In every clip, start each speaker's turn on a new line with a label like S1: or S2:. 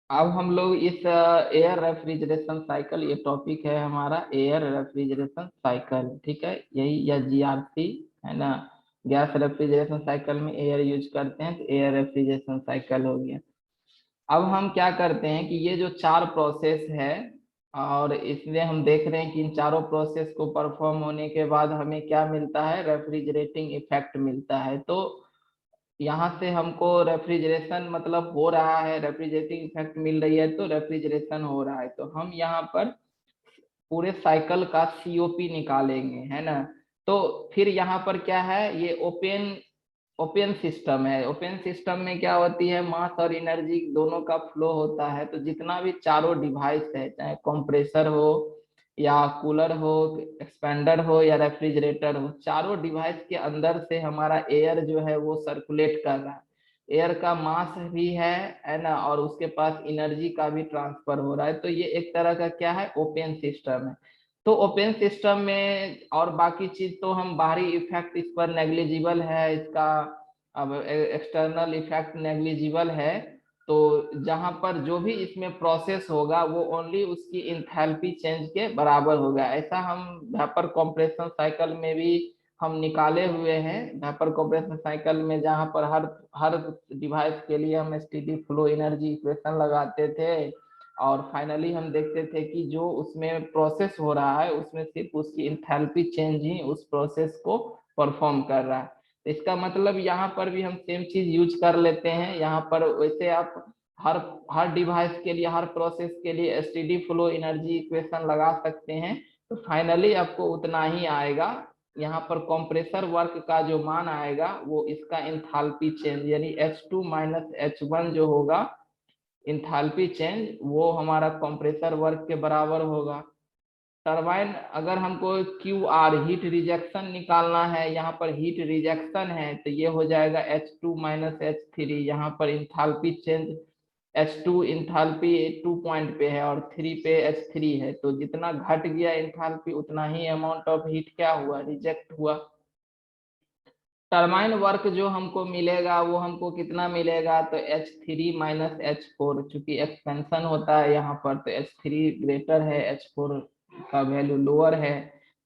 S1: अब हम लोग इस एयर रेफ्रिजरेशन साइकिल, ये टॉपिक है हमारा एयर रेफ्रिजरेशन साइकिल, ठीक है, यही या जीआरसी है ना। गैस रेफ्रिजरेशन साइकिल में एयर यूज करते हैं तो एयर रेफ्रिजरेशन साइकिल हो गया। अब हम क्या करते हैं कि ये जो चार प्रोसेस है, और इसमें हम देख रहे हैं कि इन चारों प्रोसेस को परफॉर्म होने के बाद हमें क्या मिलता है, रेफ्रिजरेटिंग इफेक्ट मिलता है। तो यहाँ से हमको रेफ्रिजरेशन मतलब हो रहा है, रेफ्रिजरेटिंग इफेक्ट मिल रही है, तो रेफ्रिजरेशन हो रहा है। तो हम यहाँ पर पूरे साइकिल का सीओपी निकालेंगे, है ना। तो फिर यहाँ पर क्या है, ये ओपन ओपन सिस्टम है। ओपन सिस्टम में क्या होती है, मास और एनर्जी दोनों का फ्लो होता है। तो जितना भी चारों डिवाइस है, चाहे कंप्रेसर हो या कूलर हो, एक्सपेंडर हो या रेफ्रिजरेटर हो, चारों डिवाइस के अंदर से हमारा एयर जो है वो सर्कुलेट कर रहा है। एयर का मास भी है ना, और उसके पास एनर्जी का भी ट्रांसफर हो रहा है। तो ये एक तरह का क्या है, ओपन सिस्टम है। तो ओपन सिस्टम में और बाकी चीज तो हम बाहरी इफेक्ट इस पर नेग्लिजिबल है इसका। अब एक्सटर्नल इफेक्ट नेग्लिजिबल है। तो जहां पर जो भी इसमें प्रोसेस होगा वो ओनली उसकी इंथैल्पी चेंज के बराबर होगा। ऐसा हम वेपर कंप्रेशन साइकिल में भी हम निकाले हुए हैं। वेपर कंप्रेशन साइकिल में जहां पर हर हर डिवाइस के लिए हम स्टेडी फ्लो एनर्जी इक्वेशन लगाते थे, और फाइनली हम देखते थे कि जो उसमें प्रोसेस हो रहा है उसमें सिर्फ उसकी इंथैल्पी चेंज ही उस प्रोसेस को परफॉर्म कर रहा है। तो इसका मतलब यहाँ पर भी हम सेम चीज यूज कर लेते हैं। यहाँ पर वैसे आप हर हर डिवाइस के लिए, हर प्रोसेस के लिए एसटीडी फ्लो एनर्जी इक्वेशन लगा सकते हैं। तो फाइनली आपको उतना ही आएगा। यहाँ पर कंप्रेसर वर्क का जो मान आएगा वो इसका इंथाल्पी चेंज यानी H2 माइनस H1 जो होगा, इंथाल्पी चेंज, वो हमारा कंप्रेसर वर्क के बराबर होगा। टरबाइन अगर हमको क्यू आर हीट रिजेक्शन निकालना है, यहाँ पर हीट रिजेक्शन है, तो ये हो जाएगा H2 माइनस H3। यहाँ पर enthalpy change H2 enthalpy 2 point पे है और 3 पे H3 है। तो जितना घट गया इंथाल्पी उतना ही अमाउंट ऑफ हीट क्या हुआ, रिजेक्ट हुआ। टरबाइन वर्क जो हमको मिलेगा वो हमको कितना मिलेगा, तो H3 माइनस H4, चूंकि एक्सपेंशन होता है यहाँ पर, तो H3 ग्रेटर है, H4 का वैल्यू लोअर है।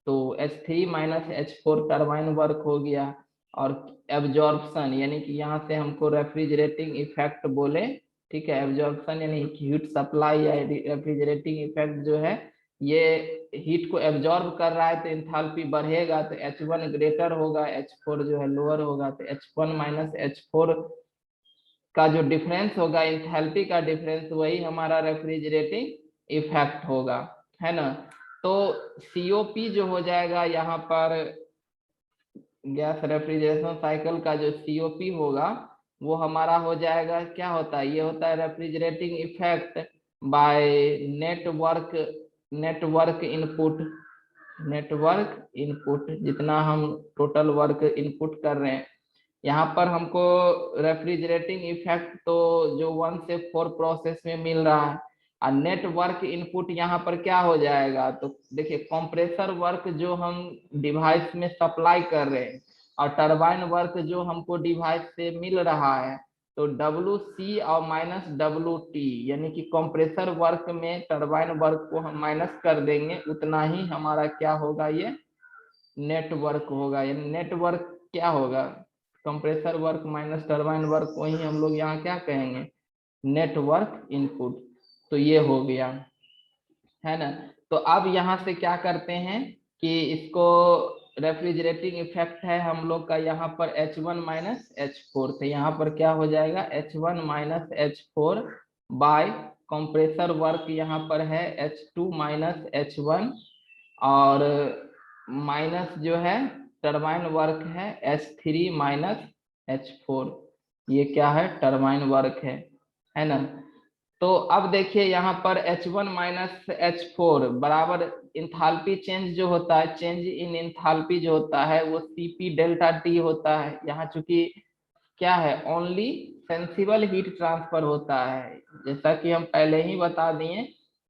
S1: तो H3 minus H4 turbine work हो गया। और एब्जॉर्प्शन यानी कि यहाँ से हमको रेफ्रिजरेटिंग इफेक्ट बोले, ठीक है। एब्जॉर्प्शन यानी हीट सप्लाई या रेफ्रिजरेटिंग इफेक्ट जो है, ये हीट को एब्जॉर्ब कर रहा है तो इंथाल्पी बढ़ेगा। तो H1 ग्रेटर होगा, H4 जो है लोअर होगा। तो H1 माइनस H4 का जो डिफरेंस होगा, इंथैल्पी का डिफरेंस, वही हमारा रेफ्रिजरेटिंग इफेक्ट होगा, है ना। तो सीओपी जो हो जाएगा यहाँ पर, गैस रेफ्रिजरेशन साइकिल का जो सीओपी होगा वो हमारा हो जाएगा, क्या होता है, ये होता है refrigerating effect bye network network input. Network input जितना हम टोटल वर्क इनपुट कर रहे हैं, यहाँ पर हमको रेफ्रिजरेटिंग इफेक्ट तो जो 1 से 4 प्रोसेस में मिल रहा है। और नेटवर्क इनपुट यहाँ पर क्या हो जाएगा, तो देखिए कंप्रेसर वर्क जो हम डिवाइस में सप्लाई कर रहे हैं, और टरबाइन वर्क जो हमको डिवाइस से मिल रहा है, तो WC और माइनस WT, यानी कि कंप्रेसर वर्क में टरबाइन वर्क को हम माइनस कर देंगे, उतना ही हमारा क्या होगा, ये नेटवर्क होगा। यानी नेटवर्क क्या होगा, compressor work minus turbine work को ही हम लोग यहाँ क्या कहेंगे, नेटवर्क इनपुट। तो ये हो गया, है ना। तो अब यहाँ से क्या करते हैं कि इसको रेफ्रिजरेटिंग इफेक्ट है हम लोग का यहाँ पर H1 माइनस H4, तो यहाँ पर क्या हो जाएगा, H1 minus H4 bye compressor work यहाँ पर है H2 माइनस H1, और माइनस जो है टरबाइन वर्क है H3 माइनस H4। ये क्या है, टरबाइन वर्क है ना। तो अब देखिए यहाँ पर H1 माइनस H4 बराबर इंथाल्पी चेंज जो होता है, चेंज इन इंथाल्पी जो होता है वो CP डेल्टा T होता है। यहाँ चूंकि क्या है, ओनली सेंसिबल हीट ट्रांसफर होता है। जैसा कि हम पहले ही बता दिए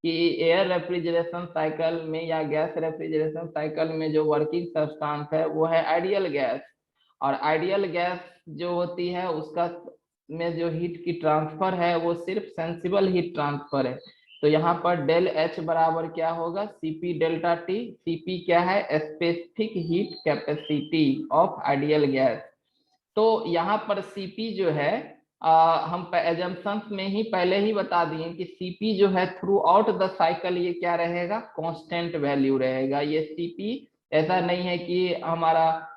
S1: कि एयर रेफ्रिजरेशन साइकिल में या गैस रेफ्रिजरेशन साइकिल में जो वर्किंग सब्सटेंस है वो है आइडियल गैस। और आइडियल गैस जो होती है उसका में जो हीट की ट्रांसफर है वो सिर्फ सेंसिबल हीट ट्रांसफर है। तो यहाँ पर डेल एच बराबर क्या होगा, सीपी डेल्टा टी। सीपी क्या है, specific heat capacity of ideal gas. तो यहाँ पर सीपी जो है हम एजम्पशंस में ही पहले ही बता दिए कि सीपी जो है थ्रू आउट द साइकिल ये क्या रहेगा, कांस्टेंट वैल्यू रहेगा। ये सीपी ऐसा नहीं है कि हमारा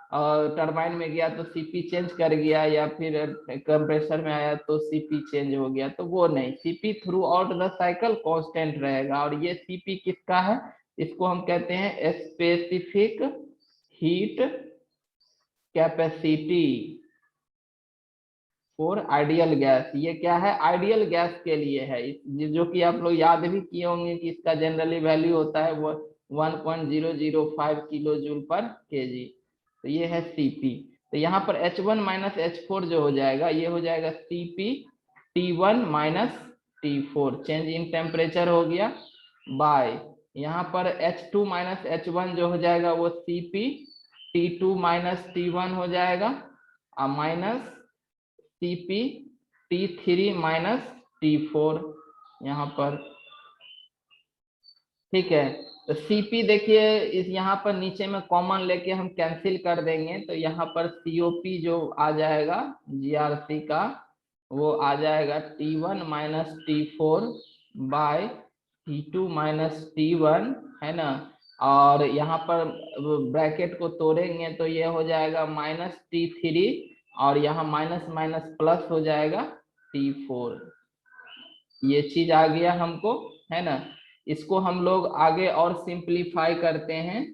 S1: टरबाइन में गया तो सीपी चेंज कर गया या फिर कंप्रेसर में आया तो सीपी चेंज हो गया, तो वो नहीं, CP through out the cycle constant रहेगा। और ये सीपी किसका है, इसको हम कहते हैं specific heat capacity for ideal gas. ये क्या है, आइडियल गैस के लिए है, जो कि आप लोग याद भी किए होंगे कि इसका जनरली वैल्यू होता है वो 1.005 किलो जूल पर केजी। तो ये है सीपी। तो यहाँ पर H1 माइनस H4 जो हो जाएगा ये हो जाएगा CP T1 minus T4, change in temperature हो गया, बाय यहाँ पर H2 माइनस H1 जो हो जाएगा वो सीपी T2 माइनस T1 हो जाएगा, minus CP T3 minus T4 यहाँ पर। ठीक है, तो सीपी देखिए इस यहाँ पर नीचे में कॉमन लेके हम कैंसिल कर देंगे, तो यहाँ पर सीओपी जो आ जाएगा जीआरसी का वो आ जाएगा T1 minus T4 bye T2 minus T1, है ना। और यहाँ पर ब्रैकेट को तोड़ेंगे तो ये हो जाएगा माइनस T3 और यहाँ माइनस माइनस प्लस हो जाएगा T4। ये चीज आ गया हमको, है ना। इसको हम लोग आगे और सिंपलीफाई करते हैं,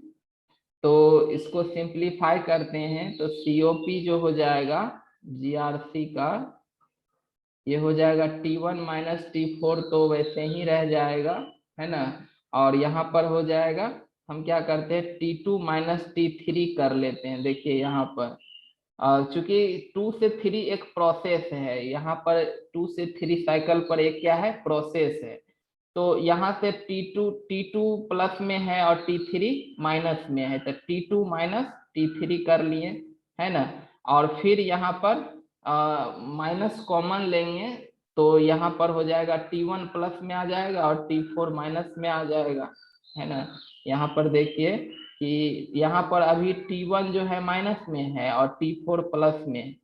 S1: तो इसको सिंपलीफाई करते हैं तो सीओपी जो हो जाएगा जीआरसी का ये हो जाएगा T1 माइनस T4, तो वैसे ही रह जाएगा, है ना। और यहाँ पर हो जाएगा, हम क्या करते हैं T2 माइनस T3 कर लेते हैं। देखिए यहाँ पर चूंकि 2 से 3 एक प्रोसेस है, यहाँ पर 2 से 3 साइकिल पर एक क्या है, प्रोसेस है। तो यहाँ से T2 प्लस में है और T3 माइनस में है, तो T2 माइनस T3 कर लिए, है ना। और फिर यहाँ पर माइनस कॉमन लेंगे तो यहाँ पर हो जाएगा T1 प्लस में आ जाएगा और T4 माइनस में आ जाएगा, है ना। यहाँ पर देखिए कि यहाँ पर अभी T1 जो है माइनस में है और T4 प्लस में,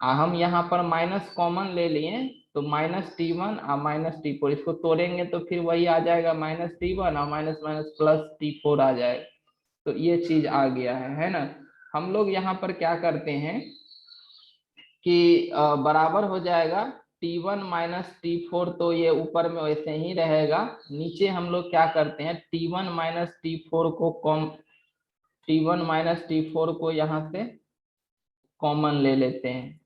S1: हम यहाँ पर माइनस कॉमन ले लिए तो माइनस T1 और माइनस T4, इसको तोड़ेंगे तो फिर वही आ जाएगा माइनस T1 और माइनस माइनस प्लस T4 आ जाएगा। तो ये चीज आ गया है ना। हम लोग यहाँ पर क्या करते हैं कि बराबर हो जाएगा T1 माइनस T4, तो ये ऊपर में वैसे ही रहेगा। नीचे हम लोग क्या करते हैं T1 माइनस T4 को T1 माइनस T4 को यहाँ से कॉमन ले लेते हैं।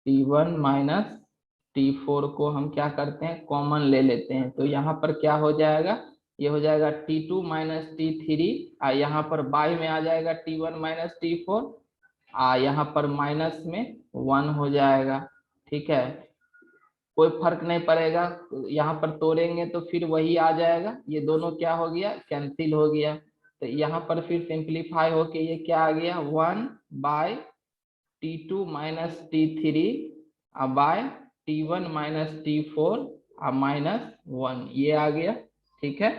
S1: T1 माइनस T4 को हम क्या करते हैं कॉमन ले लेते हैं, तो यहाँ पर क्या हो जाएगा, ये हो जाएगा T2 माइनस T3, यहाँ पर बाई में आ जाएगा T1 माइनस T4, यहाँ पर माइनस में 1 हो जाएगा। ठीक है, कोई फर्क नहीं पड़ेगा, यहाँ पर तोड़ेंगे तो फिर वही आ जाएगा, ये दोनों क्या हो गया, कैंसिल हो गया। तो यहाँ पर फिर सिंप्लीफाई होके ये क्या आ गया, 1 by T2 minus T3 by T1 minus T4 minus 1, ये आ गया। ठीक है,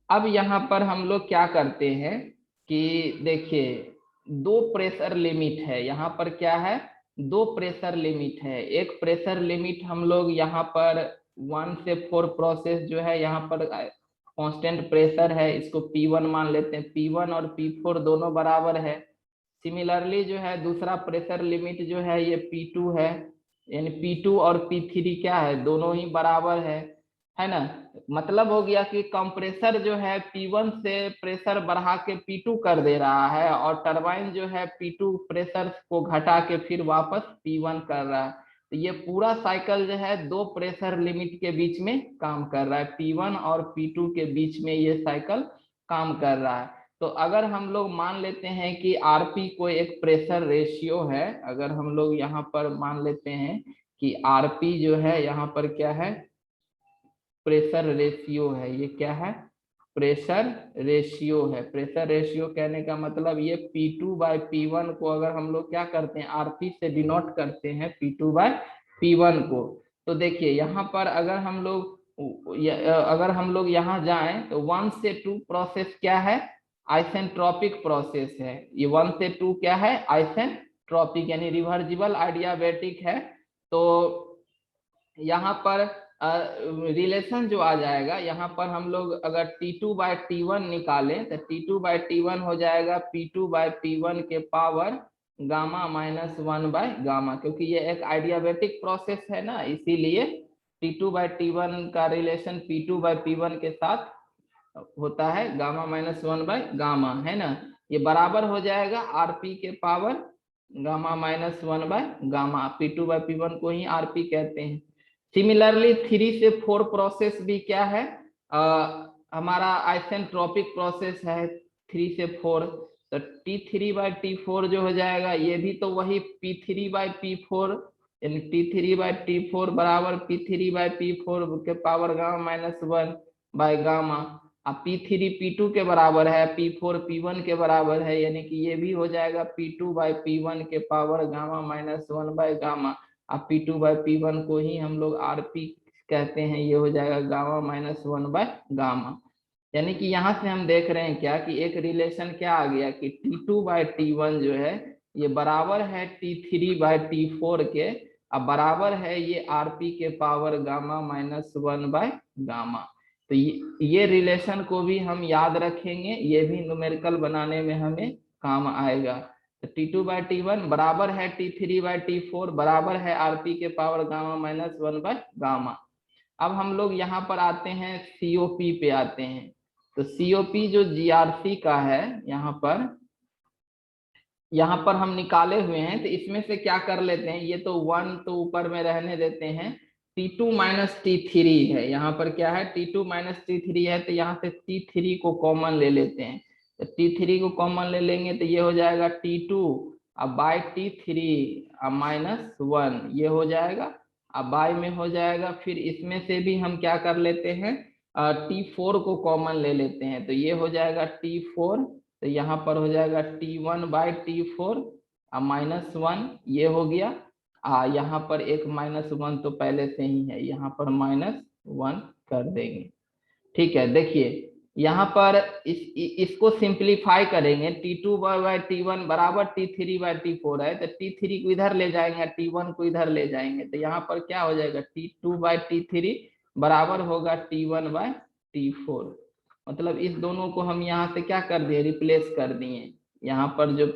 S1: अब यहाँ पर हम लोग क्या करते हैं कि देखिए दो प्रेशर लिमिट है, यहाँ पर क्या है, दो प्रेशर लिमिट है। एक प्रेशर लिमिट हम लोग यहाँ पर 1 से 4 प्रोसेस जो है यहाँ पर कांस्टेंट प्रेशर है, इसको P1 मान लेते हैं, P1 और P4 दोनों बराबर है। सिमिलरली जो है दूसरा प्रेशर लिमिट जो है ये P2 है, यानी P2 और P3 क्या है, दोनों ही बराबर है ना। मतलब हो गया कि कंप्रेसर जो है P1 से प्रेशर बढ़ा के P2 कर दे रहा है और टरबाइन जो है P2 प्रेशर को घटा के फिर वापस P1 कर रहा है। तो ये पूरा साइकिल जो है दो प्रेशर लिमिट के बीच में काम कर रहा है, P1 और P2 के बीच में ये साइकिल काम कर रहा है। तो अगर हम लोग मान लेते हैं कि आरपी कोई एक प्रेशर रेशियो है, अगर हम लोग यहाँ पर मान लेते हैं कि आरपी जो है यहाँ पर क्या है, प्रेशर रेशियो है, ये क्या है, प्रेशर रेशियो है। प्रेशर रेशियो कहने का मतलब ये P2/P1 को अगर हम लोग क्या करते हैं, RP से डिनोट करते हैं P2/P1 को। तो देखिए यहाँ पर अगर हम लोग यहाँ जाएं तो 1 से 2 प्रोसेस क्या है, आइसेंट्रोपिक प्रोसेस है। ये 1 से 2 क्या है, आइसेंट्रोपिक यानी रिवर्जिबल एडियाबेटिक है। तो यहाँ पर रिलेशन जो आ जाएगा, यहाँ पर हम लोग अगर T2/T1 निकालें तो T2/T1 हो जाएगा P2/P1 के पावर गामा -1/गामा, क्योंकि ये एक आइडियाबेटिक प्रोसेस है ना, इसीलिए T2/T1 का रिलेशन P2/P1 के साथ होता है गामा -1/गामा, है ना। ये बराबर हो जाएगा RP के पावर गामा -1/गामा। P2/P1 को ही RP कहते हैं। सिमिलरली 3 से 4 प्रोसेस भी क्या है, हमारा आइसेंट्रोपिक प्रोसेस है 3 से 4। तो T3/T4 जो हो जाएगा ये भी तो वही P3/P4, यानी T3/T4 बराबर P3/P4 के पावर गामा -1/गामा। अब P3 P2 के बराबर है, P4 P1 के बराबर है, यानी कि ये भी हो जाएगा P2/P1 के पावर गामा -1/गामा। अब P2/P1 को ही हम लोग RP कहते हैं, ये हो जाएगा गामा -1/गामा। यानी कि यहाँ से हम देख रहे हैं क्या कि एक रिलेशन क्या आ गया कि T2/T1 जो है ये बराबर है T3/T4 के, अब बराबर है ये RP के पावर गामा -1/गामा। तो ये रिलेशन को भी हम याद रखेंगे, ये भी न्यूमेरिकल बनाने में हमें काम आएगा। तो T2/T1 बराबर है T3/T4 बराबर है RP के पावर गामा -1/गामा। अब हम लोग यहाँ पर आते हैं COP पे आते हैं। तो COP जो GRC का है, यहाँ पर हम निकाले हुए हैं, तो इसमें से क्या कर लेते हैं, ये तो 1 तो ऊपर में रहने देते हैं, T2 - T3 है। यहाँ पर क्या है, T2 - T3 है, तो यहाँ से T3 को कॉमन ले लेते हैं। तो T3 को कॉमन ले लेंगे तो ये हो जाएगा T2 अब बाय T3 अब -1, ये हो जाएगा। अब बाय में हो जाएगा, फिर इसमें से भी हम क्या कर लेते हैं, T4 को कॉमन ले लेते हैं, तो ये हो जाएगा T4। तो यहाँ पर हो जाएगा T1/T4 -1, ये हो गया। यहाँ पर एक -1 तो पहले से ही है, यहाँ पर -1 कर देंगे। ठीक है, देखिए यहाँ पर इसको सिंप्लीफाई करेंगे। T2/T1 बराबर T3/T4 है, तो T3 को इधर ले जाएंगे, T1 को इधर ले जाएंगे, तो यहाँ पर क्या हो जाएगा, T2/T3 बराबर होगा T1/T4। मतलब इस दोनों को हम यहाँ से क्या कर दिए, रिप्लेस कर दिए। यहाँ पर जो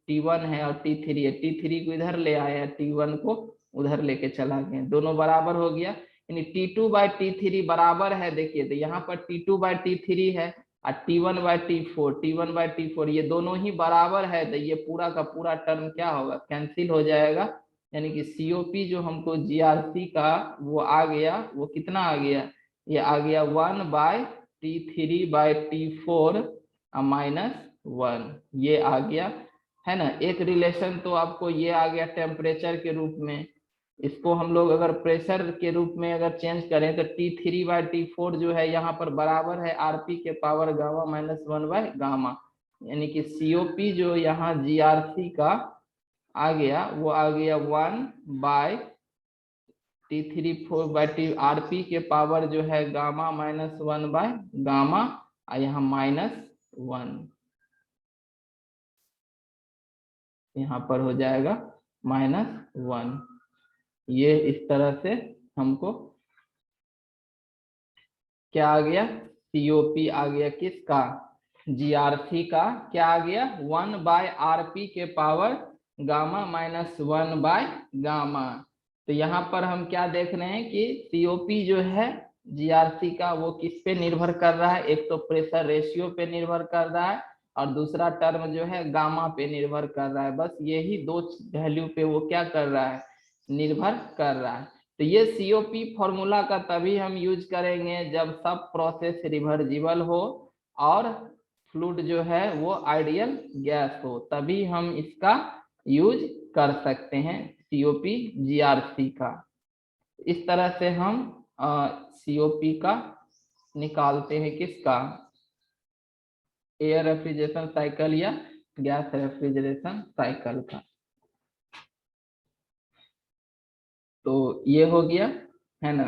S1: T1 है और T3 है, T3 को इधर ले आया, T1 को उधर लेके चला गया, दोनों बराबर हो गया। यानी T2/T3 बराबर है, देखिए तो यहाँ पर T2/T3 है और T1/T4 ये दोनों ही बराबर है, तो ये पूरा का पूरा टर्म क्या होगा, कैंसिल हो जाएगा। यानी कि COP जो हमको GRC का वो आ गया, वो कितना आ गया, ये आ गया 1/T3/T4 -1, ये आ गया, है ना। एक रिलेशन तो आपको ये आ गया टेम्परेचर के रूप में। इसको हम लोग अगर प्रेशर के रूप में अगर चेंज करें तो T3/T4 जो है यहाँ पर बराबर है RP के पावर गामा -1/गामा। यानी कि COP जो यहाँ GRC का आ गया वो आ गया 1/T3/4 RP के पावर जो है गामा -1/गामा, और यहाँ -1 यहाँ पर हो जाएगा -1। ये इस तरह से हमको क्या आ गया, COP आ गया किसका, GRC का क्या आ गया, 1/RP के पावर गामा -1/गामा। तो यहाँ पर हम क्या देख रहे हैं कि COP जो है GRC का वो किस पे निर्भर कर रहा है, एक तो प्रेशर रेशियो पे निर्भर कर रहा है और दूसरा टर्म जो है गामा पे निर्भर कर रहा है। बस यही दो वैल्यू पे वो क्या कर रहा है, निर्भर कर रहा है। तो ये COP फॉर्मूला का तभी हम यूज करेंगे जब सब प्रोसेस रिवर्जिबल हो और फ्लूइड जो है वो आइडियल गैस हो, तभी हम इसका यूज कर सकते हैं COP GRC का। इस तरह से हम COP का निकालते हैं किसका, एयर रेफ्रिजरेशन साइकिल या गैस रेफ्रिजरेशन साइकिल का। तो ये हो गया, है ना।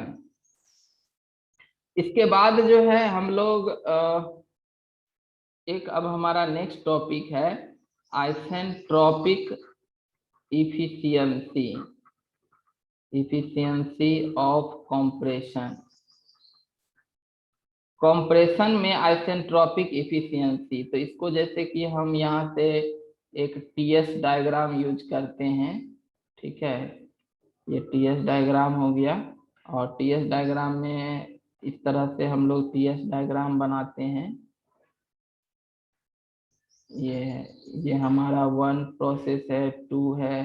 S1: इसके बाद जो है हम लोग एक अब हमारा नेक्स्ट टॉपिक है isentropic efficiency, efficiency of compression. Compression में आइसेंट्रोपिक इफिशियंसी, तो इसको जैसे कि हम यहाँ से एक टीएस डायग्राम यूज करते हैं, ठीक है। ये टीएस डायग्राम हो गया, और टीएस डायग्राम में इस तरह से हम लोग टीएस डायग्राम बनाते हैं। ये है, ये हमारा 1 प्रोसेस है, 2 है,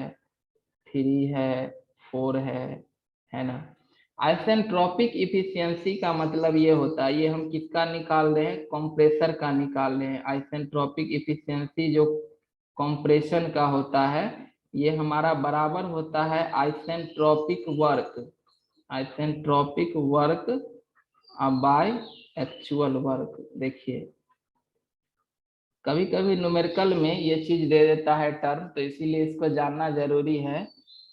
S1: 3 है, 4 है ना। आइसेंट्रोपिक इफिशियंसी का मतलब ये होता है, ये हम किसका निकाल रहे हैं, कंप्रेसर का निकाल रहे हैं। आइसेंट्रोपिक इफिशियंसी जो कंप्रेशन का होता है, ये हमारा बराबर होता है isentropic work, isentropic work by actual work. देखिए कभी कभी न्यूमेरिकल में ये चीज दे देता है टर्म, तो इसीलिए इसको जानना जरूरी है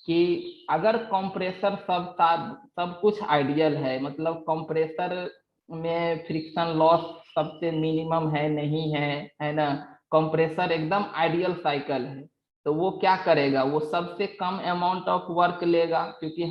S1: कि अगर कंप्रेसर सब कुछ आइडियल है, मतलब कंप्रेसर में फ्रिक्शन लॉस सबसे मिनिमम है, नहीं है ना, कंप्रेसर एकदम आइडियल साइकिल है, तो वो क्या करेगा, वो सबसे कम अमाउंट ऑफ वर्क लेगा, क्योंकि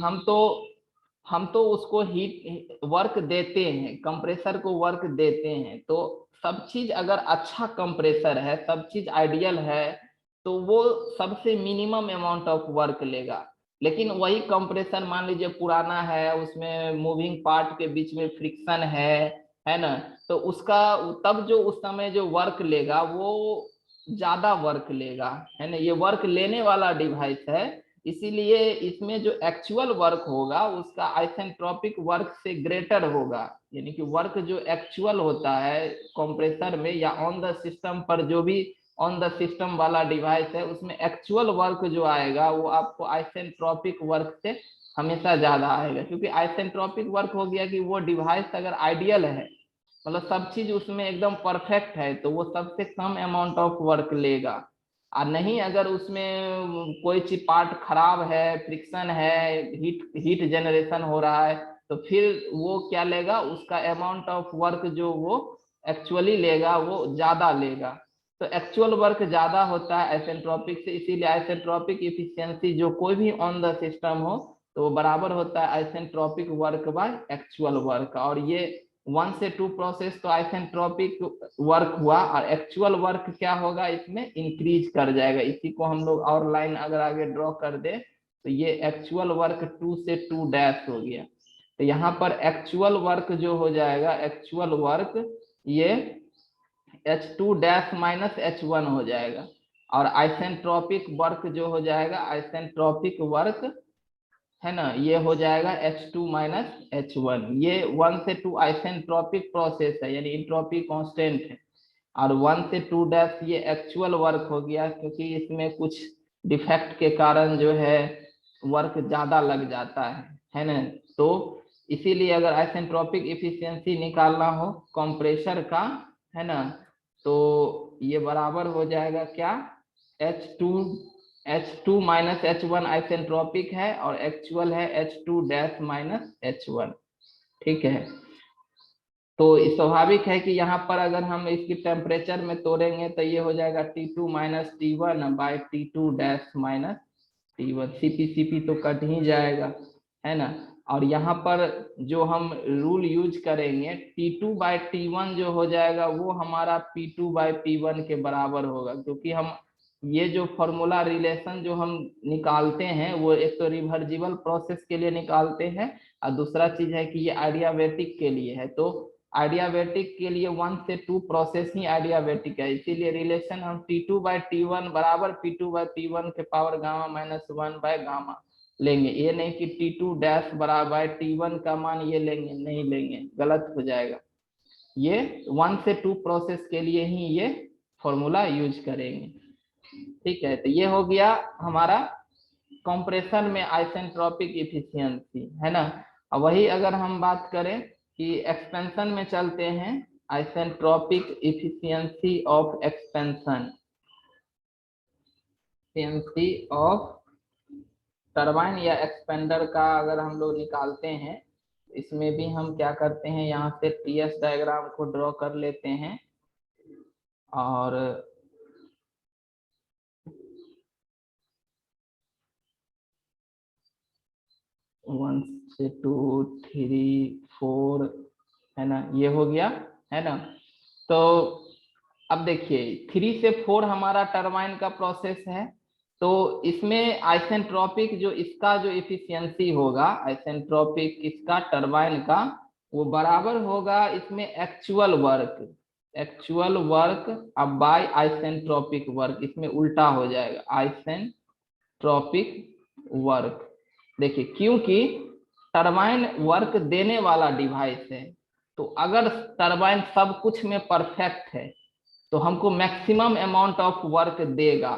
S1: हम तो उसको हीट वर्क देते हैं, कंप्रेसर को वर्क देते हैं। तो सब चीज अगर अच्छा कंप्रेसर है, सब चीज आइडियल है, तो वो सबसे मिनिमम अमाउंट ऑफ वर्क लेगा। लेकिन वही कंप्रेसर मान लीजिए पुराना है, उसमें मूविंग पार्ट के बीच में फ्रिक्शन है ना, तो उसका तब जो उस समय जो वर्क लेगा वो ज्यादा वर्क लेगा, है ना। ये वर्क लेने वाला डिवाइस है, इसीलिए इसमें जो एक्चुअल वर्क होगा उसका आइसेंट्रोपिक वर्क से ग्रेटर होगा। यानी कि वर्क जो एक्चुअल होता है कंप्रेसर में या ऑन द सिस्टम पर, जो भी ऑन द सिस्टम वाला डिवाइस है, उसमें एक्चुअल वर्क जो आएगा वो आपको आइसेंट्रोपिक वर्क से हमेशा ज्यादा आएगा। क्योंकि आइसेंट्रोपिक वर्क हो गया कि वो डिवाइस अगर आइडियल है, मतलब सब चीज उसमें एकदम परफेक्ट है, तो वो सबसे कम अमाउंट ऑफ वर्क लेगा। और नहीं, अगर उसमें कोई चीज पार्ट खराब है, फ्रिक्शन है, हीट हीट जनरेशन हो रहा है, तो फिर वो क्या लेगा, उसका अमाउंट ऑफ वर्क जो वो एक्चुअली लेगा वो ज्यादा लेगा। तो एक्चुअल वर्क ज्यादा होता है आइसेंट्रोपिक से, इसीलिए आइसेंट्रोपिक इफिशियंसी जो कोई भी ऑन द सिस्टम हो, तो वो बराबर होता है isentropic work by actual work. और ये 1 से 2 प्रोसेस तो आइसेंट्रोपिक वर्क हुआ, और एक्चुअल वर्क क्या होगा, इसमें इंक्रीज कर जाएगा। इसी को हम लोग और लाइन अगर आगे ड्रॉ कर दे, तो ये एक्चुअल वर्क 2 से 2 डैश हो गया। तो यहाँ पर एक्चुअल वर्क जो हो जाएगा, एक्चुअल वर्क ये H2 डैश माइनस H1 हो जाएगा। और आइसेंट्रोपिक वर्क जो हो जाएगा, आइसेंट्रोपिक वर्क है ना, ये हो जाएगा H2 माइनस H1। ये 1 से 2 आइसेंट्रोपिक प्रोसेस है, यानी इंट्रोपी कांस्टेंट है। और 1 से 2 डैश ये एक्चुअल वर्क हो गया, क्योंकि इसमें कुछ डिफेक्ट के कारण जो है वर्क ज्यादा लग जाता है ना। तो इसीलिए अगर आइसेंट्रोपिक इफिशियंसी निकालना हो कंप्रेसर का, है ना, तो ये बराबर हो जाएगा क्या, H2 माइनस H1 आइसेंट्रोपिक है, और एक्चुअल है H2 डैश माइनस H1, ठीक है। तो स्वाभाविक है कि यहाँ पर अगर हम इसकी टेम्परेचर में तोड़ेंगे, तो ये हो जाएगा T2 minus T1 by T2 dash minus T1। CP तो कट ही जाएगा, है ना। और यहाँ पर जो हम रूल यूज करेंगे, T2 बाई T1 जो हो जाएगा वो हमारा P2 बाई P1 के बराबर होगा। क्योंकि हम ये जो फॉर्मूला रिलेशन जो हम निकालते हैं, वो एक तो रिवर्जिबल प्रोसेस के लिए निकालते हैं, और दूसरा चीज है कि ये आइडियाबैटिक के लिए है। तो आइडियाबैटिक के लिए 1 से 2 प्रोसेस ही आइडियाबैटिक है, इसीलिए रिलेशन हम T2 बाई T1 बराबर P2 बाई P1 के power gamma minus 1 by gamma लेंगे। ये नहीं कि T2 डैश बराबर T1 का मान ये लेंगे, नहीं लेंगे, गलत हो जाएगा। ये 1 से 2 प्रोसेस के लिए ही ये फॉर्मूला यूज करेंगे, ठीक है। तो ये हो गया हमारा कंप्रेशन में आइसेंट्रोपिक इफिशियंसी, है ना। अब वही अगर हम बात करें कि एक्सपेंशन में चलते हैं, isentropic efficiency of expansion, efficiency of turbine या एक्सपेंडर का अगर हम लोग निकालते हैं, इसमें भी हम क्या करते हैं, यहाँ से टीएस डायग्राम को ड्रॉ कर लेते हैं और 1 से 2 3 4 है ना, ये हो गया है ना। तो अब देखिए 3 से 4 हमारा टरबाइन का प्रोसेस है, तो इसमें आइसेंट्रोपिक जो इसका जो इफिशियंसी होगा, आइसेंट्रोपिक इसका टरबाइन का, वो बराबर होगा इसमें एक्चुअल वर्क अब बाय आइसेंट्रोपिक वर्क, इसमें उल्टा हो जाएगा आइसेंट्रोपिक वर्क। देखिए क्योंकि टरबाइन वर्क देने वाला डिवाइस है, तो अगर टरबाइन सब कुछ में परफेक्ट है तो हमको मैक्सिमम अमाउंट ऑफ वर्क देगा,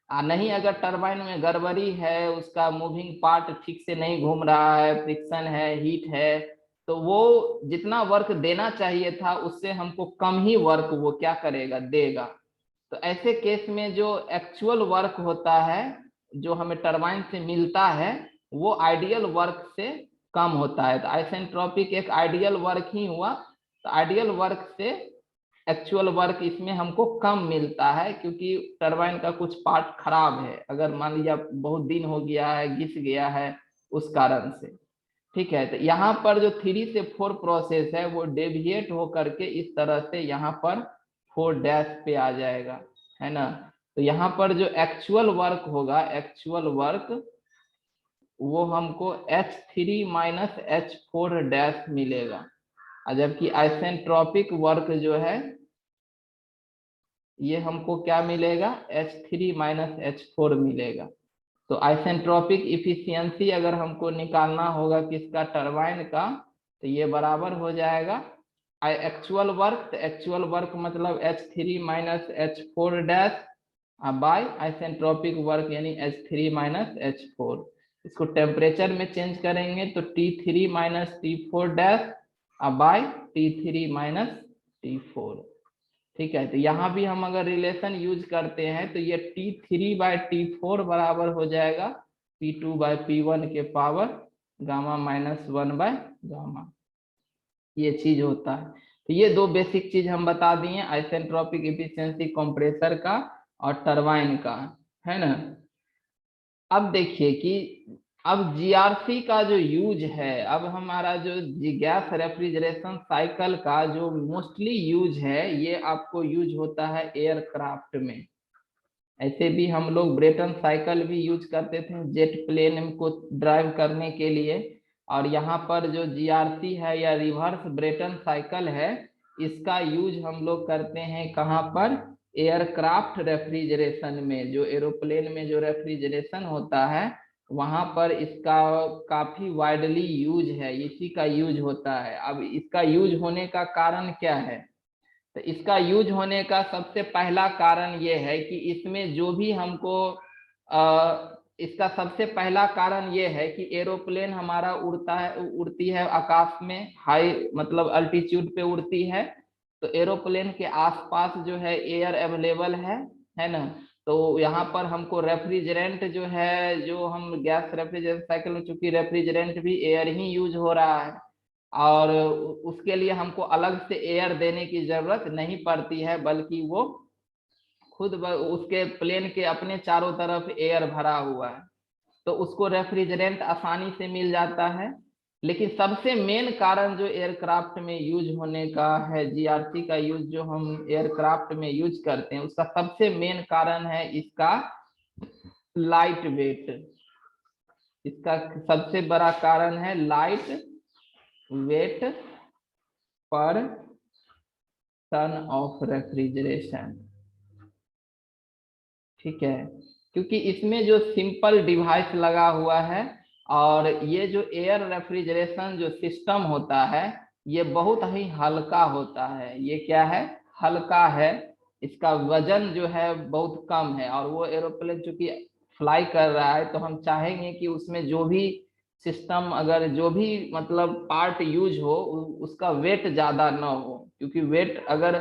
S1: नहीं अगर टरबाइन में गड़बड़ी है, उसका मूविंग पार्ट ठीक से नहीं घूम रहा है, फ्रिक्शन है, हीट है, तो वो जितना वर्क देना चाहिए था उससे हमको कम ही वर्क वो क्या करेगा, देगा। तो ऐसे केस में जो एक्चुअल वर्क होता है जो हमें टरबाइन से मिलता है वो आइडियल वर्क से कम होता है। तो आइसेंट्रोपिक एक आइडियल वर्क ही हुआ, तो आइडियल वर्क से एक्चुअल वर्क इसमें हमको कम मिलता है, क्योंकि टरबाइन का कुछ पार्ट खराब है, अगर मान लीजिए बहुत दिन हो गया है, घिस गया है उस कारण से। ठीक है, तो यहाँ पर जो 3 से 4 प्रोसेस है वो डेविएट हो करके इस तरह से यहाँ पर 4 डैश पे आ जाएगा, है ना। तो यहाँ पर जो एक्चुअल वर्क होगा, एक्चुअल वर्क वो हमको H3 माइनस H4 डैश मिलेगा, जबकि आइसेंट्रोपिक वर्क जो है ये हमको क्या मिलेगा, H3 माइनस H4 मिलेगा। तो आइसेंट्रोपिक इफिशियंसी अगर हमको निकालना होगा किसका, टरबाइन का, तो ये बराबर हो जाएगा एक्चुअल वर्क, तो एक्चुअल वर्क मतलब H3 minus H4 dash by isentropic work यानी H3 माइनस H4। इसको टेम्परेचर में चेंज करेंगे तो T3 minus T4 dash by T3 minus T4। ठीक है, तो यहाँ भी हम अगर रिलेशन यूज करते हैं तो ये T3 बाय T4 बराबर हो जाएगा P2 बाय P1 के power gamma minus 1 by gamma, ये चीज होता है। तो ये दो बेसिक चीज हम बता दिए, आइसेंट्रोपिक इफिशियंसी कंप्रेसर का और टरबाइन का, है ना। अब देखिए कि अब जीआरसी का जो यूज है, अब हमारा जो गैस रेफ्रिजरेशन साइकिल का जो मोस्टली यूज है, ये आपको यूज होता है एयरक्राफ्ट में। ऐसे भी हम लोग ब्रेटन साइकिल भी यूज करते थे जेट प्लेन को ड्राइव करने के लिए, और यहाँ पर जो जीआरसी है या रिवर्स ब्रेटन साइकिल है, इसका यूज हम लोग करते हैं कहाँ पर, एयरक्राफ्ट रेफ्रिजरेशन में। जो एरोप्लेन में जो रेफ्रिजरेशन होता है वहां पर इसका काफी वाइडली यूज है, इसी का यूज होता है। अब इसका यूज होने का कारण क्या है, तो इसका यूज होने का सबसे पहला कारण ये है कि इसमें जो भी हमको इसका सबसे पहला कारण ये है कि एरोप्लेन हमारा उड़ती है आकाश में, हाई मतलब अल्टीट्यूड पे उड़ती है, तो एरोप्लेन के आसपास जो है एयर अवेलेबल है ना। तो यहाँ पर हमको रेफ्रिजरेंट जो है, जो हम गैस रेफ्रिजरेशन साइकिल में चूंकि रेफ्रिजरेंट भी एयर ही यूज हो रहा है, और उसके लिए हमको अलग से एयर देने की जरूरत नहीं पड़ती है, बल्कि वो खुद उसके प्लेन के अपने चारों तरफ एयर भरा हुआ है, तो उसको रेफ्रिजरेंट आसानी से मिल जाता है। लेकिन सबसे मेन कारण जो एयरक्राफ्ट में यूज होने का है, जीआरसी का यूज जो हम एयरक्राफ्ट में यूज करते हैं, उसका सबसे मेन कारण है इसका लाइट वेट। इसका सबसे बड़ा कारण है लाइट वेट पर टन ऑफ रेफ्रिजरेशन। ठीक है, क्योंकि इसमें जो सिंपल डिवाइस लगा हुआ है, और ये जो एयर रेफ्रिजरेशन जो सिस्टम होता है ये बहुत ही हल्का होता है। ये क्या है, हल्का है, इसका वजन जो है बहुत कम है, और वो एरोप्लेन चूंकि फ्लाई कर रहा है तो हम चाहेंगे कि उसमें जो भी सिस्टम अगर जो भी मतलब पार्ट यूज हो उसका वेट ज्यादा ना हो, क्योंकि वेट अगर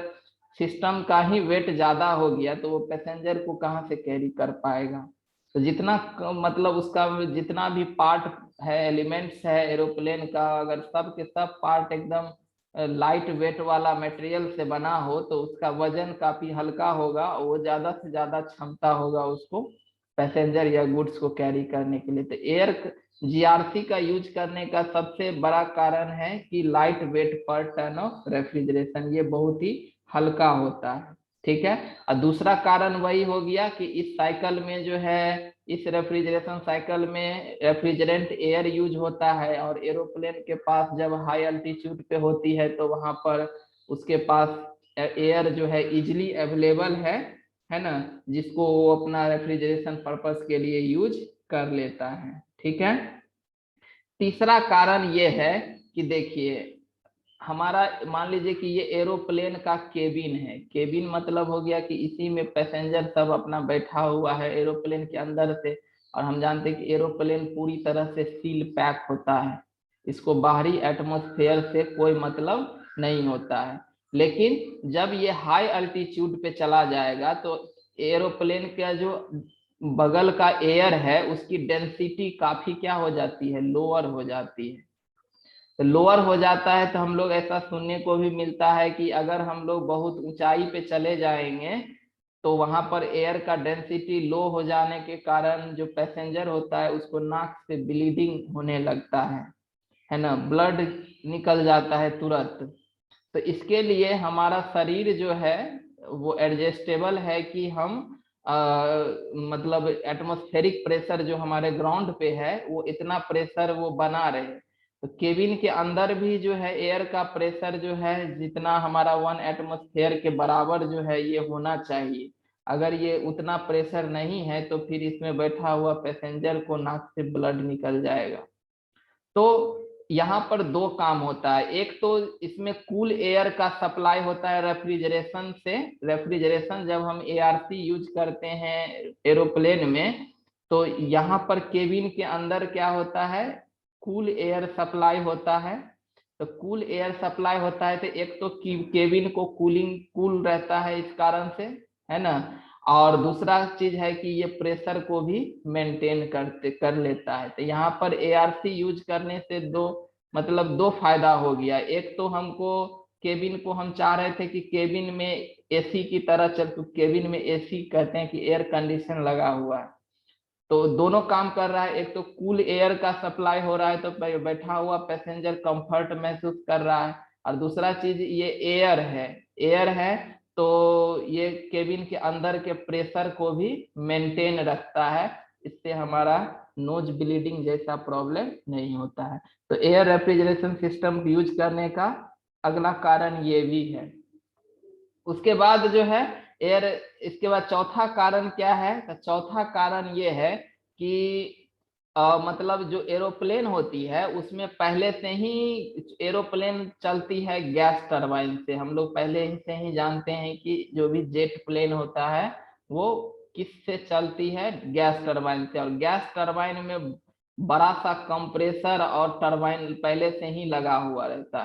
S1: सिस्टम का ही वेट ज्यादा हो गया तो वो पैसेंजर को कहाँ से कैरी कर पाएगा। तो जितना मतलब उसका जितना भी पार्ट है, एलिमेंट्स है एरोप्लेन का, अगर सब के सब पार्ट एकदम लाइट वेट वाला मटेरियल से बना हो तो उसका वजन काफी हल्का होगा, वो ज्यादा से ज्यादा क्षमता होगा उसको पैसेंजर या गुड्स को कैरी करने के लिए। तो एयर जीआरसी का यूज करने का सबसे बड़ा कारण है कि लाइट वेट पर टन ऑफ रेफ्रिजरेशन, ये बहुत ही हल्का होता है। ठीक है। और दूसरा कारण वही हो गया कि इस साइकिल में जो है, इस रेफ्रिजरेशन साइकिल में रेफ्रिजरेंट एयर यूज होता है, और एरोप्लेन के पास जब हाई अल्टीट्यूड पे होती है तो वहां पर उसके पास एयर जो है इजिली अवेलेबल है ना, जिसको वो अपना रेफ्रिजरेशन पर्पस के लिए यूज कर लेता है। ठीक है। तीसरा कारण ये है कि देखिए, हमारा मान लीजिए कि ये एरोप्लेन का केबिन है। केबिन मतलब हो गया कि इसी में पैसेंजर सब अपना बैठा हुआ है एरोप्लेन के अंदर से, और हम जानते हैं कि एरोप्लेन पूरी तरह से सील पैक होता है, इसको बाहरी एटमॉस्फेयर से कोई मतलब नहीं होता है। लेकिन जब ये हाई अल्टीट्यूड पे चला जाएगा तो एरोप्लेन का जो बगल का एयर है उसकी डेंसिटी काफी क्या हो जाती है, लोअर हो जाती है। तो लोअर हो जाता है तो हम लोग ऐसा सुनने को भी मिलता है कि अगर हम लोग बहुत ऊंचाई पे चले जाएंगे तो वहां पर एयर का डेंसिटी लो हो जाने के कारण जो पैसेंजर होता है उसको नाक से ब्लीडिंग होने लगता है ना, ब्लड निकल जाता है तुरंत। तो इसके लिए हमारा शरीर जो है वो एडजस्टेबल है कि हम मतलब एटमॉस्फेरिक प्रेशर जो हमारे ग्राउंड पे है वो इतना प्रेशर वो बना रहे। तो केबिन के अंदर भी जो है एयर का प्रेशर जो है जितना हमारा 1 एटमॉस्फेयर के बराबर जो है ये होना चाहिए। अगर ये उतना प्रेशर नहीं है तो फिर इसमें बैठा हुआ पैसेंजर को नाक से ब्लड निकल जाएगा। तो यहाँ पर दो काम होता है, एक तो इसमें कूल एयर का सप्लाई होता है रेफ्रिजरेशन से। रेफ्रिजरेशन जब हम एआरसी यूज करते हैं एरोप्लेन में तो यहाँ पर केबिन के अंदर क्या होता है, कूल एयर सप्लाई होता है। तो कूल एयर सप्लाई होता है तो एक तो केबिन को कूलिंग कूल रहता है इस कारण से, है ना। और दूसरा चीज है कि ये प्रेशर को भी मेंटेन कर लेता है। तो यहाँ पर एआरसी यूज करने से दो मतलब दो फायदा हो गया। एक तो हमको केबिन को हम चाह रहे थे कि केबिन में एसी की तरह चल, तो केबिन में एसी कहते हैं कि एयर कंडीशन लगा हुआ है, तो दोनों काम कर रहा है। एक तो कूल एयर का सप्लाई हो रहा है तो बैठा हुआ पैसेंजर कंफर्ट महसूस कर रहा है, और दूसरा चीज ये एयर है तो ये केबिन के अंदर के प्रेशर को भी मेंटेन रखता है। इससे हमारा नोज ब्लीडिंग जैसा प्रॉब्लम नहीं होता है। तो एयर रेफ्रिजरेशन सिस्टम यूज करने का अगला कारण ये भी है। उसके बाद जो है एयर, इसके बाद चौथा कारण क्या है, तो चौथा कारण ये है कि मतलब जो एरोप्लेन होती है उसमें पहले से ही एरोप्लेन चलती है गैस टरबाइन से। हम लोग पहले से ही जानते हैं कि जो भी जेट प्लेन होता है वो किससे चलती है, गैस टरबाइन से। और गैस टरबाइन में बड़ा सा कंप्रेसर और टरबाइन पहले से ही लगा हुआ रहता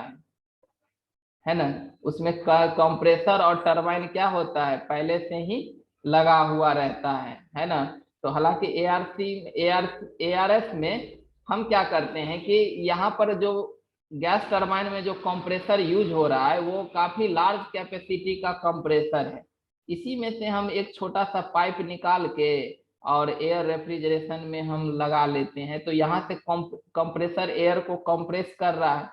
S1: है ना। उसमें कंप्रेसर और टरबाइन क्या होता है, पहले से ही लगा हुआ रहता है ना। तो हालांकि एआरएस में हम क्या करते हैं कि यहाँ पर जो गैस टरबाइन में जो कंप्रेसर यूज हो रहा है वो काफी लार्ज कैपेसिटी का कंप्रेसर है। इसी में से हम एक छोटा सा पाइप निकाल के और एयर रेफ्रिजरेशन में हम लगा लेते हैं, तो यहाँ से कंप्रेसर एयर को कंप्रेस कर रहा है।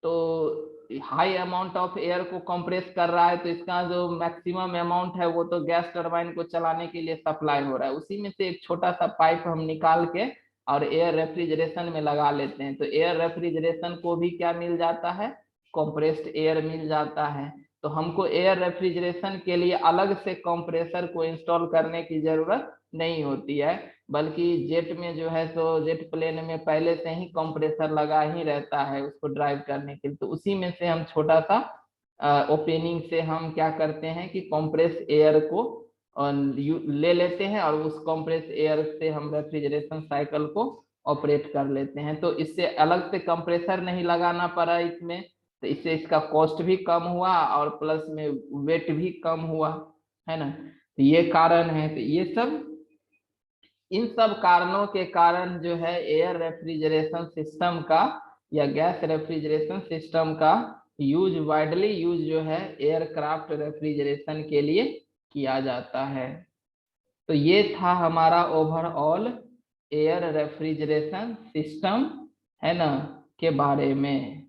S1: तो हाई अमाउंट ऑफ एयर को कंप्रेस कर रहा है तो इसका जो मैक्सिमम अमाउंट है वो तो गैस टरबाइन को चलाने के लिए सप्लाई हो रहा है। उसी में से एक छोटा सा पाइप हम निकाल के और एयर रेफ्रिजरेशन में लगा लेते हैं, तो एयर रेफ्रिजरेशन को भी क्या मिल जाता है, कंप्रेस्ड एयर मिल जाता है। तो हमको एयर रेफ्रिजरेशन के लिए अलग से कंप्रेसर को इंस्टॉल करने की जरूरत नहीं होती है, बल्कि जेट में जो है तो जेट प्लेन में पहले से ही कंप्रेसर लगा ही रहता है उसको ड्राइव करने के लिए। तो उसी में से हम छोटा सा ओपनिंग से हम क्या करते हैं कि कंप्रेस एयर को ले लेते हैं और उस कंप्रेस एयर से हम रेफ्रिजरेशन साइकिल को ऑपरेट कर लेते हैं। तो इससे अलग से कंप्रेसर नहीं लगाना पड़ा इसमें, तो इससे इसका कॉस्ट भी कम हुआ और प्लस में वेट भी कम हुआ, है ना। तो ये कारण है। तो ये सब, इन सब कारणों के कारण जो है एयर रेफ्रिजरेशन सिस्टम का या गैस रेफ्रिजरेशन सिस्टम का यूज, वाइडली यूज जो है एयरक्राफ्ट रेफ्रिजरेशन के लिए किया जाता है। तो ये था हमारा ओवरऑल एयर रेफ्रिजरेशन सिस्टम, है ना, के बारे में।